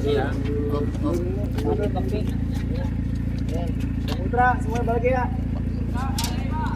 Iya. Putra, semua balik ya.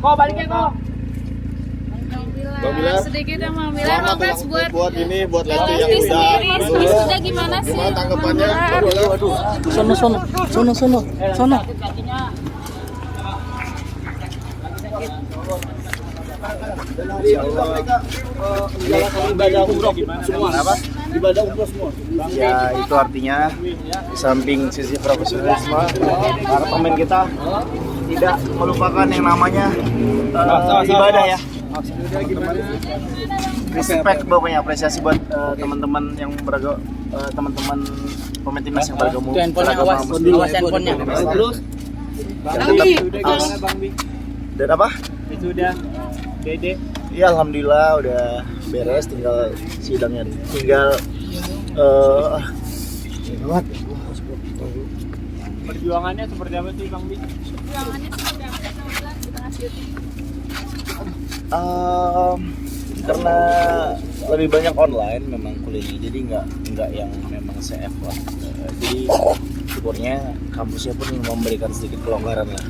Kok balik ya kok? Bang Bilar, sedikit ya Bang Bilar, congrats buat ini buat Lesti yang Lesti udah sendiri. Sudah gimana sih? gimana tanggapannya? Bang Bilar? Sono. Ibadah umroh semua. Apa? Ibadah umroh semua. Ya itu artinya samping sisi profesionalisme para pemain kita tidak melupakan yang namanya ibadah ya. Respect pokoknya, apresiasi buat teman-teman yang teman-teman pemain timnas yang bergabung. Awas handphonenya. Terus Dan apa? itu udah Dede. Iya, alhamdulillah udah beres, tinggal sidangnya, tinggal Perjuangannya seperti apa sih Bang Bi? Perjuangannya seperti apa sih Bang Bilar di tengah syuting? Karena lebih banyak online memang kuliahnya, jadi nggak yang memang CF lah. Jadi syukurnya kampusnya pun memberikan sedikit kelonggaran lah.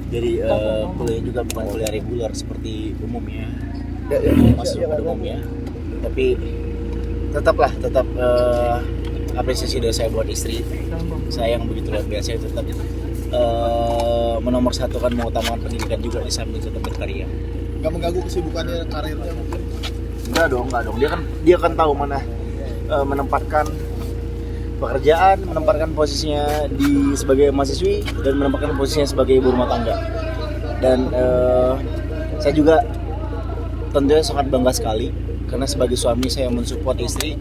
Jadi kuliah juga bukan kuliah reguler seperti umumnya, masuk pada umumnya. Tapi tetap apresiasi dari saya buat istri saya yang begitu luar biasa, tetap menomorsatukan, mengutamakan pendidikan juga di samping tetap berkarya. Nggak mengganggu kesibukannya karirnya mungkin? Enggak dong. Dia kan tahu mana menempatkan pekerjaan, menempatkan posisinya sebagai mahasiswi, dan menempatkan posisinya sebagai ibu rumah tangga. Dan saya juga tentunya sangat bangga sekali karena sebagai suami saya mensupport istri,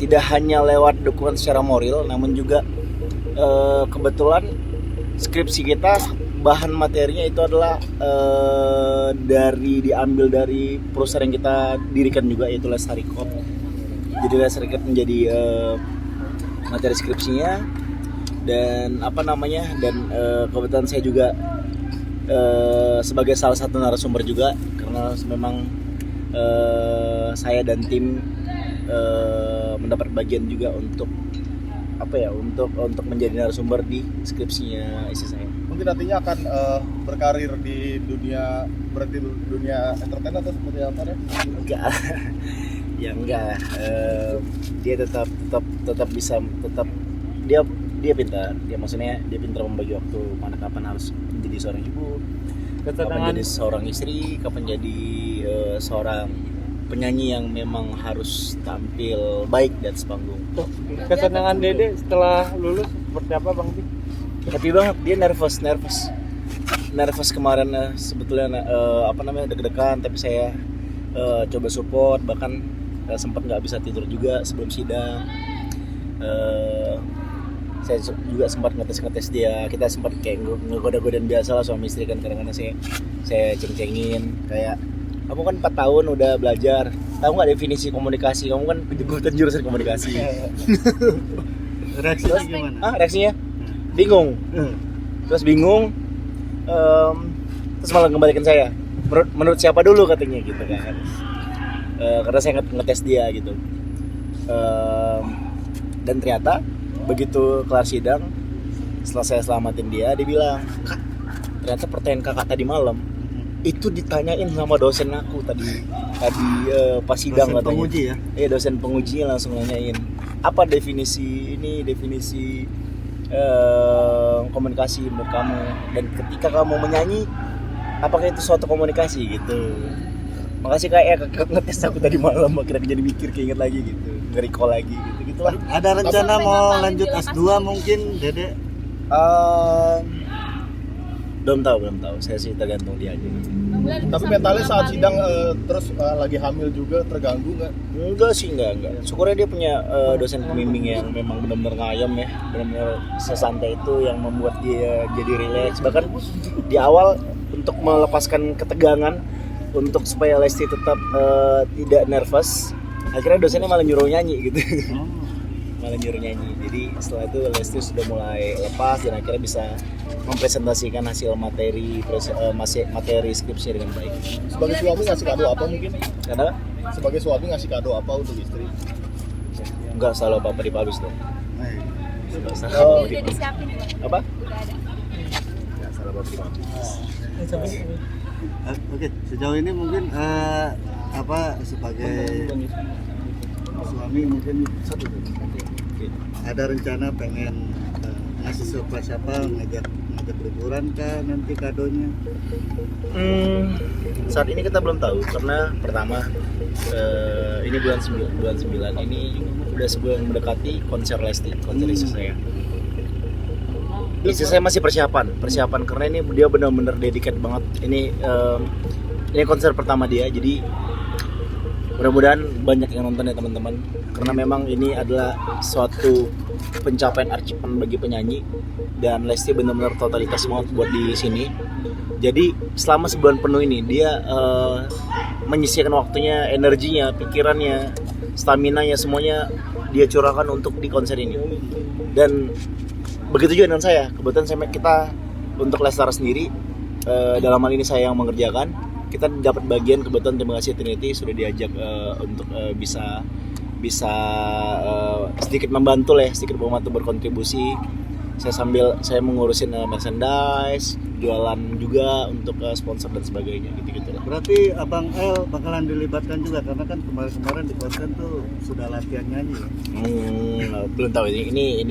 tidak hanya lewat dukungan secara moral, namun juga kebetulan skripsi kita bahan materinya itu adalah diambil dari perusahaan yang kita dirikan juga, yaitu Lestari Corp. Jadi Lestari Corp menjadi materi skripsinya, dan kebetulan saya juga sebagai salah satu narasumber juga, karena memang saya dan tim mendapat bagian juga untuk menjadi narasumber di skripsinya istri saya. Mungkin nantinya akan berkarir di dunia entertain atau seperti apa deh? Enggak. Dia tetap bisa, dia pintar. Dia maksudnya dia pintar membagi waktu, mana kapan harus menjadi seorang ibu, kapan jadi seorang istri, kapan jadi seorang penyanyi yang memang harus tampil baik di atas panggung. Kesenangan Dede setelah lulus seperti apa Bang Bi? Happy banget. Dia nervous kemarin, sebetulnya deg-degan, tapi saya coba support, bahkan sempat nggak bisa tidur juga sebelum sidang. Saya juga sempat ngetes dia, kita sempat kayak ngegoda-godain biasa lah, suami istri kan. Kadang-kadang saya ceng-cengin kayak, kamu kan 4 tahun udah belajar, tahu nggak definisi komunikasi? Kamu kan jurusan komunikasi. Reaksinya gimana? Reaksinya bingung. Terus bingung, terus malah kembalikan saya, menurut siapa dulu katanya gitu kan. Karena saya ngetes dia gitu. Dan ternyata begitu kelar sidang, setelah saya selamatin dia bilang, "Kak, ternyata pertanyaan kakak tadi malam itu ditanyain sama dosen aku tadi pas sidang," katanya. Penguji ya? Iya, dosen penguji langsung nanyain, apa definisi komunikasi menurut kamu, dan ketika kamu menyanyi apakah itu suatu komunikasi gitu. Makasih Kak ya, ngetes aku tadi malam, akhirnya jadi mikir, keinget lagi gitu, nge-recall lagi gitu lah. Ada rencana mau lanjut S2 mungkin Dede? Belum tahu, saya sih tergantung dia aja. Tapi mentalnya saat sidang terus lagi hamil juga terganggu nggak? Enggak sih, enggak. Syukurnya dia punya dosen pembimbing yang memang benar-benar ngayom ya, benar-benar sesantai itu yang membuat dia jadi rileks. Bahkan di awal untuk melepaskan ketegangan, untuk supaya Lesti tetap tidak nervous, akhirnya dosennya malah nyuruh nyanyi gitu. Jadi setelah itu Lesti sudah mulai lepas dan akhirnya bisa mempresentasikan hasil materi skripsi dengan baik. Sebagai suami ngasih kado apa mungkin? Karena Sebagai suami ngasih kado apa untuk istri? Enggak selalu apa-apa dipublish dong. Enggak selalu Udah apa-apa dipublish. disiapin Pak. Apa? Udah ada. Enggak selalu apa-apa dipublish. Oke, sejauh ini mungkin sebagai suami mungkin ada rencana pengen ngasih surprise apa, ngajak liburan kah nanti kadonya? Saat ini kita belum tahu karena pertama ini bulan 9 ini udah sebulan mendekati konser Lesti, konser istri saya. Istri saya masih persiapan karena ini dia benar-benar dedicated banget. Ini konser pertama dia, jadi mudah-mudahan banyak yang nonton ya teman-teman. Karena memang ini adalah suatu pencapaian archipan bagi penyanyi dan Lesti benar-benar totalitas banget buat di sini. Jadi selama sebulan penuh ini dia menyisihkan waktunya, energinya, pikirannya, stamina-nya semuanya dia curahkan untuk di konser ini. Dan begitu juga dengan saya. Kebetulan kita untuk Lestar sendiri dalam hal ini saya yang mengerjakan. Kita dapat bagian, kebetulan terima kasih Trinity sudah diajak untuk bisa sedikit membantu berkontribusi. Saya mengurusin merchandise, jualan juga untuk sponsor dan sebagainya gitu lah. Berarti Abang El bakalan dilibatkan juga karena kan kemarin di konser tuh sudah latihan nyanyi ya? Belum tahu ini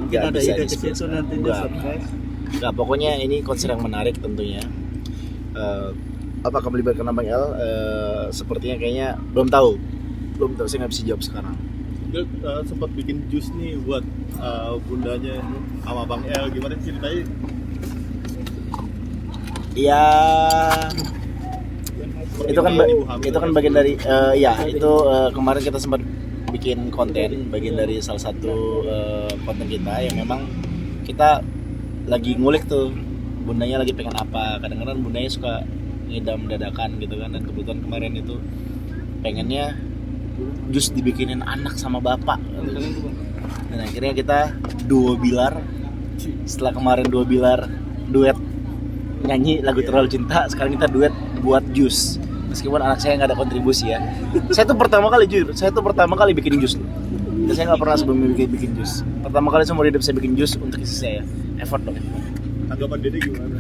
mungkin ada ide ke situ nantinya surprise. Nggak, pokoknya ini konser yang menarik tentunya. Apakah melibatkan Abang El? Sepertinya kayaknya belum tahu, saya nggak bisa jawab sekarang. Dia sempat bikin jus nih buat bundanya sama Bang El, gimana ceritanya? Ya itu kan bagian dari kemarin kita sempat bikin konten bagian dari salah satu konten kita yang memang kita lagi ngulik tuh bundanya lagi pengen apa. Kadang-kadang bundanya suka ngidam dadakan gitu kan, dan kebetulan kemarin itu pengennya jus dibikinin anak sama bapak. Dan akhirnya kita duo bilar. Setelah kemarin duo bilar duet nyanyi lagu Terlalu Cinta, sekarang kita duet buat jus. Meskipun anak saya nggak ada kontribusi ya. Saya tuh pertama kali bikin jus. Dan saya nggak pernah sebelumnya bikin jus. Pertama kali seumur hidup saya bikin jus untuk istri saya. Effort dong. Tanggapan Dede gimana?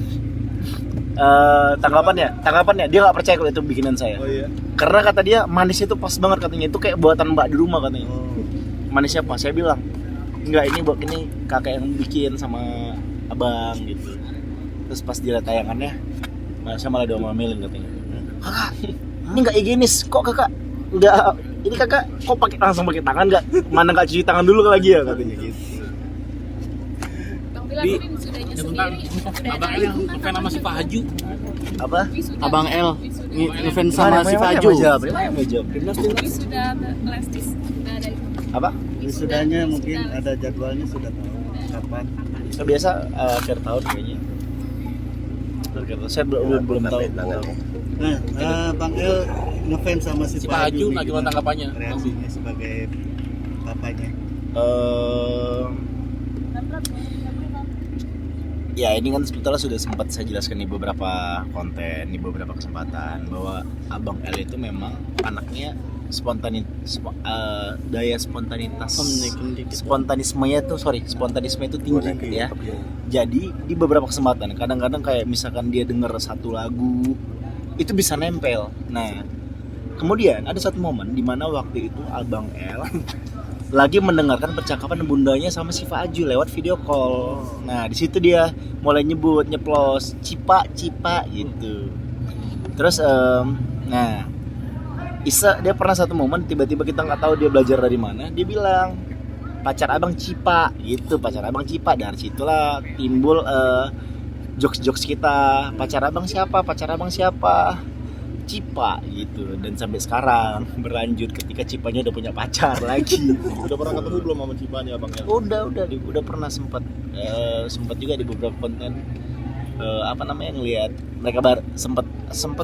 Tanggapannya dia nggak percaya kalau itu bikinan saya. Oh iya. Karena kata dia manisnya itu pas banget katanya, itu kayak buatan mbak di rumah katanya. Manisnya pas, saya bilang enggak, ini kakak yang bikin sama abang gitu. Terus pas dilihat tayangannya, saya malah diomelin katanya. Kakak, ini nggak higienis kok kakak? Nggak, ini kakak kok langsung pakai tangan nggak? Mana nggak cuci tangan dulu lagi ya katanya gitu. Bang Bilar ini sudahnya sendiri. Abang El ngefans sama si Pak Haju. Apa? Abang El ngefans Mana sama si Pak Haju. jawab? Sudah Lestis sudah ada itu. Apa? Wisudanya mungkin ada jadwalnya sudah tahu kapan. Biasa akhir tahun kayaknya. Saya belum tahu. Nah, Bang El ngefans sama si Pak Haju, nah gimana tanggapannya? Reaksinya sebagai papanya. Ya ini kan sebetulnya sudah sempat saya jelaskan di beberapa konten, di beberapa kesempatan bahwa Abang L itu memang anaknya daya spontanisme itu tinggi ya. Jadi di beberapa kesempatan kadang-kadang kayak misalkan dia dengar satu lagu itu bisa nempel. Nah kemudian ada satu momen di mana waktu itu Abang L lagi mendengarkan percakapan bundanya sama si Faju lewat video call. Nah di situ dia mulai nyeplos cipa gitu. Terus nah Isa dia pernah satu momen tiba-tiba kita nggak tahu dia belajar dari mana, dia bilang pacar abang Cipa gitu, pacar abang Cipa. Dari situlah timbul jokes kita, pacar abang siapa Cipa gitu. Dan sampai sekarang berlanjut ketika Cipanya udah punya pacar lagi. Udah pernah ketemu belum sama Cipanya Bang El? Udah pernah sempat juga di beberapa konten ngelihat mereka sempat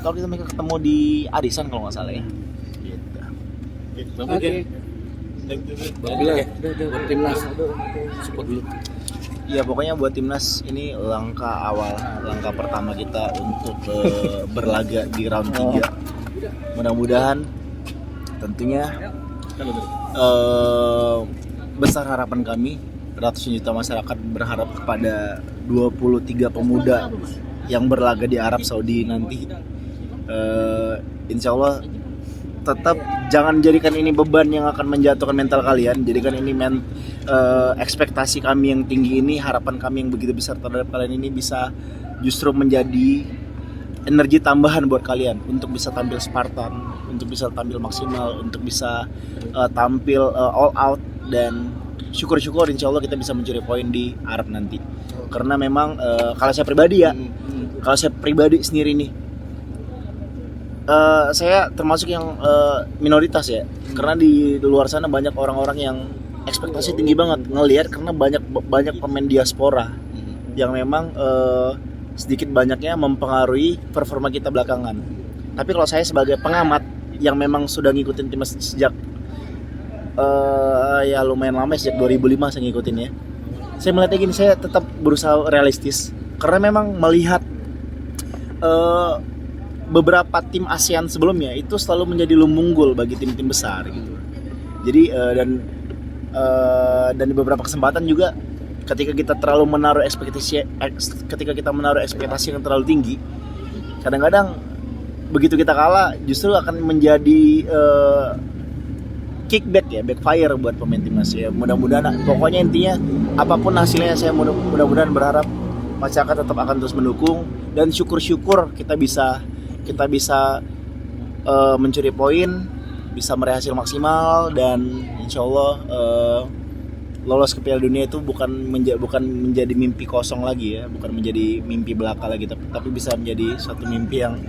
waktu itu mereka ketemu di Arisan kalau nggak salah ya. Gitu. Oke. Buat timnas support dulu. Ya pokoknya buat timnas ini langkah pertama kita untuk berlaga di round 3. Mudah-mudahan tentunya Besar harapan kami, ratusan juta masyarakat berharap kepada 23 pemuda yang berlaga di Arab Saudi nanti. Insya Allah tetap jangan jadikan ini beban yang akan menjatuhkan mental kalian. Jadikan ini ekspektasi kami yang tinggi ini, harapan kami yang begitu besar terhadap kalian ini bisa justru menjadi energi tambahan buat kalian untuk bisa tampil Spartan, untuk bisa tampil maksimal, untuk bisa tampil all out, dan syukur-syukur insya Allah kita bisa mencuri poin di Arab nanti. Karena memang kalau saya pribadi sendiri nih, saya termasuk yang minoritas ya, karena di luar sana banyak orang-orang yang ekspektasi tinggi banget ngelihat, karena banyak pemain diaspora yang memang sedikit banyaknya mempengaruhi performa kita belakangan. Tapi kalau saya sebagai pengamat yang memang sudah ngikutin timnas sejak ya lumayan lama, sejak 2005 saya ngikutin ya. Saya melihatnya gini, saya tetap berusaha realistis karena memang melihat beberapa tim ASEAN sebelumnya itu selalu menjadi lumunggul bagi tim-tim besar gitu. Jadi dan di beberapa kesempatan juga ketika kita menaruh ekspektasi yang terlalu tinggi, kadang-kadang begitu kita kalah justru akan menjadi kickback ya, backfire buat pemain timnas ya. Mudah-mudahan, pokoknya intinya apapun hasilnya, saya mudah-mudahan berharap masyarakat tetap akan terus mendukung, dan syukur-syukur kita bisa mencuri poin, bisa meraih hasil maksimal, dan insya Allah lolos ke Piala Dunia itu bukan menjadi mimpi kosong lagi ya, bukan menjadi mimpi belaka lagi, tapi bisa menjadi suatu mimpi yang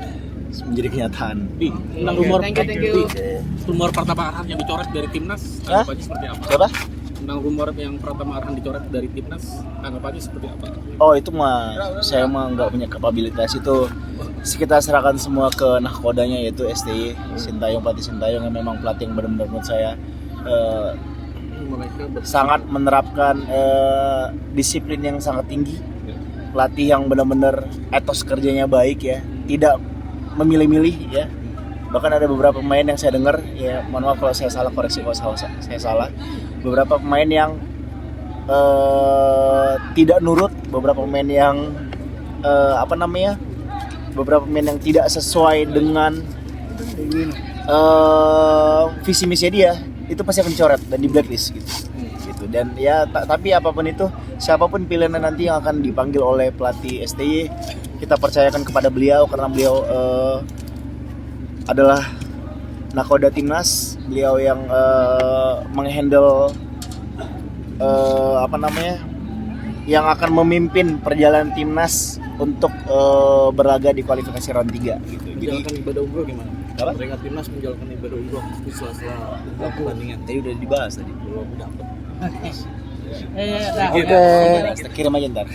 menjadi kenyataan. Tentang rumor Pratama Arhan yang dicoret dari timnas, tanggapannya seperti apa? Siapa? Tentang rumor yang Pratama Arhan dicoret dari timnas, tanggapannya seperti apa? Oh, itu saya nggak punya kapabilitas itu. Kita serahkan semua ke nahkodanya, yaitu STY pelatih Sintayong yang memang pelatih yang benar-benar menurut saya sangat menerapkan disiplin yang sangat tinggi, pelatih yang benar-benar etos kerjanya baik ya, tidak memilih-milih ya. Bahkan ada beberapa pemain yang saya dengar ya, mohon maaf kalau saya salah, koreksi kalau saya salah, beberapa pemain yang tidak nurut, beberapa pemain yang beberapa pemain yang tidak sesuai dengan visi misi dia, itu pasti akan dicoret dan di blacklist gitu. Dan ya tapi apapun itu, siapapun pilihan nanti yang akan dipanggil oleh pelatih STY, kita percayakan kepada beliau karena beliau adalah nakoda timnas, beliau yang menghandle yang akan memimpin perjalanan timnas untuk berlaga di kualifikasi round 3 gitu. Menjalankan ibadah umroh gimana? Apa? Mereka timnas menjalankan ibadah umroh di sela-sela pertandingan. Tadi udah dibahas tadi. Belum dapat. Oke. Kirim aja ntar.